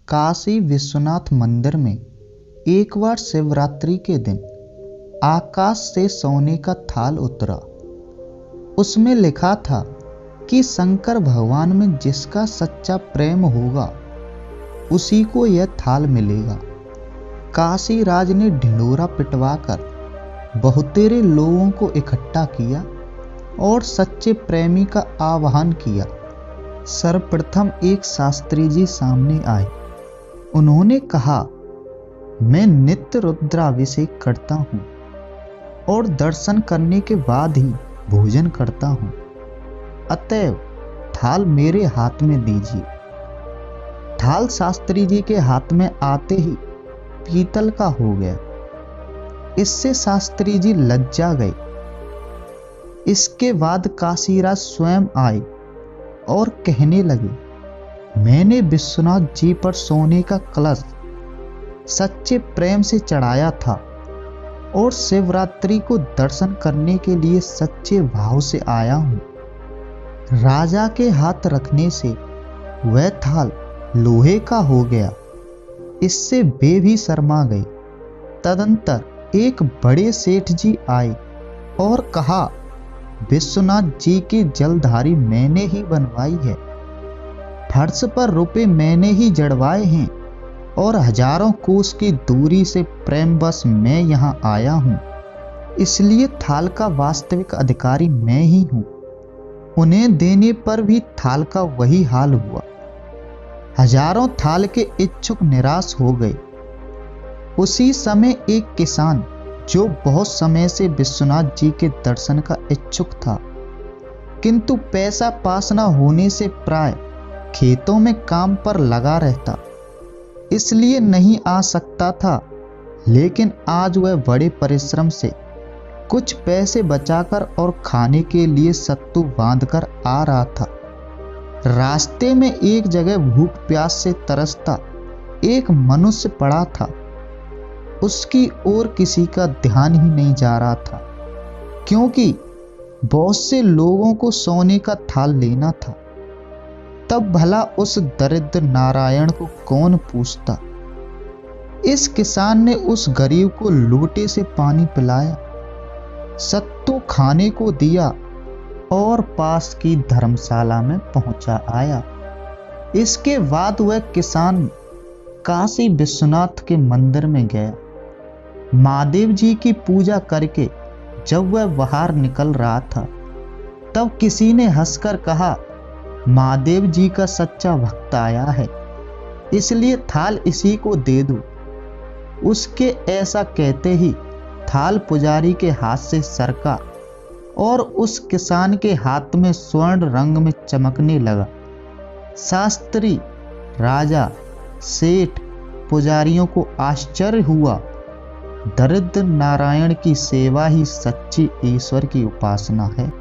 काशी विश्वनाथ मंदिर में एक बार शिवरात्रि के दिन आकाश से सोने का थाल उतरा। उसमें लिखा था कि शंकर भगवान में जिसका सच्चा प्रेम होगा उसी को यह थाल मिलेगा। काशी राज ने ढिंढोरा पिटवाकर बहुतेरे लोगों को इकट्ठा किया और सच्चे प्रेमी का आह्वान किया। सर्वप्रथम एक शास्त्री जी सामने आए। उन्होंने कहा, मैं नित्य रुद्राभिषेक करता हूँ और दर्शन करने के बाद ही भोजन करता हूँ, अतएव थाल मेरे हाथ में दीजिए। थाल शास्त्री जी के हाथ में आते ही पीतल का हो गया। इससे शास्त्री जी लज्जा गए। इसके बाद काशीराज स्वयं आए और कहने लगे, मैंने विश्वनाथ जी पर सोने का कलश सच्चे प्रेम से चढ़ाया था और शिवरात्रि को दर्शन करने के लिए सच्चे भाव से आया हूँ। राजा के हाथ रखने से वह थाल लोहे का हो गया। इससे वे भी शर्मा गए। तदंतर एक बड़े सेठ जी आए और कहा, विश्वनाथ जी की जलधारी मैंने ही बनवाई है, फर्श पर रुपए मैंने ही जड़वाए हैं और हजारों कोस की दूरी से प्रेमवश मैं यहाँ आया हूँ, इसलिए थाल का वास्तविक अधिकारी मैं ही हूँ। उन्हें देने पर भी थाल का वही हाल हुआ। हजारों थाल के इच्छुक निराश हो गए। उसी समय एक किसान जो बहुत समय से विश्वनाथ जी के दर्शन का इच्छुक था, किंतु पैसा पास न होने से प्राय खेतों में काम पर लगा रहता, इसलिए नहीं आ सकता था, लेकिन आज वह बड़े परिश्रम से कुछ पैसे बचाकर और खाने के लिए सत्तू बांधकर आ रहा था। रास्ते में एक जगह भूख प्यास से तरसता एक मनुष्य पड़ा था। उसकी ओर किसी का ध्यान ही नहीं जा रहा था, क्योंकि बहुत से लोगों को सोने का थाल लेना था। तब भला उस दरिद्र नारायण को कौन पूछता। इस किसान ने उस गरीब को लोटे से पानी पिलाया, सत्तू खाने को दिया और पास की धर्मशाला में पहुंचा आया। इसके बाद वह किसान काशी विश्वनाथ के मंदिर में गया। महादेव जी की पूजा करके जब वह बाहर निकल रहा था, तब किसी ने हंसकर कहा, महादेव जी का सच्चा भक्त आया है, इसलिए थाल इसी को दे दो। उसके ऐसा कहते ही थाल पुजारी के हाथ से सरका और उस किसान के हाथ में स्वर्ण रंग में चमकने लगा। शास्त्री, राजा, सेठ, पुजारियों को आश्चर्य हुआ। दरिद्र नारायण की सेवा ही सच्ची ईश्वर की उपासना है।